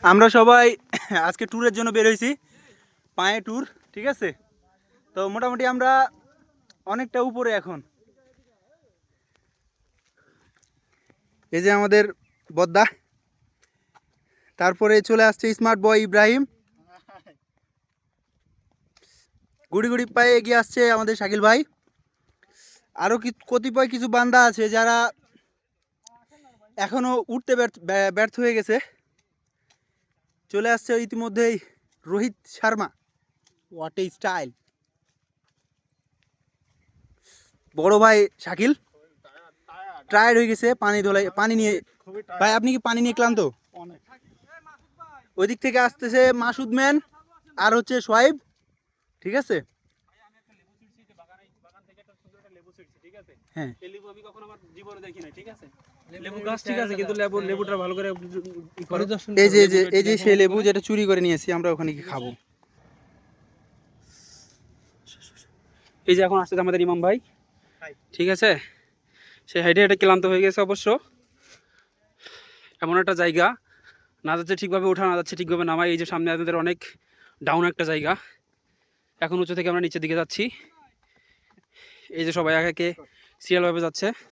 আমরা সবাই আজকে ট্যুরের জন্য বের হয়েছি, পায়ে ট্যুর, ঠিক আছে। তো মোটামুটি আমরা অনেকটা উপরে এখন। এই যে আমাদের বদ্দা, তারপরে চলে আসছে স্মার্ট বয় ইব্রাহিম, গুড়ি গুড়ি পায়ে এগিয়ে আসছে আমাদের শাকিল ভাই। আরও কতিপয় কিছু বান্দা আছে যারা এখনও উঠতে ব্যর্থ হয়ে গেছে। চলে আসছে ইতিমধ্যেই Rohit Sharma, what a style. বড় ভাই শাকিল টায়ার্ড হয়ে গেছে, পানি নিয়ে। ভাই আপনি কি পানি নিয়ে ক্লান্ত? ওই দিক থেকে আসতেছে মাসুদ ম্যান আর হচ্ছে সোহাইব, ঠিক আছে। হ্যাঁ, এই যে সেই লেবু যেটা চুরি করে নিয়েছি আমরা, ওখানে কি খাবো। এই যে এখন আসছে আমাদের ইমাম ভাই, ঠিক আছে। সে হেঁটে হেঁটে ক্লান্ত হয়ে গেছে অবশ্য। এমন একটা জায়গা, না যাচ্ছে ঠিকভাবে ওঠা, না যাচ্ছে ঠিকভাবে নামা। এই যে সামনে আমাদের অনেক ডাউন একটা জায়গা, এখন উঁচু থেকে আমরা নিচের দিকে যাচ্ছি। এই যে সবাই একে একে সিরিয়ালভাবে যাচ্ছে।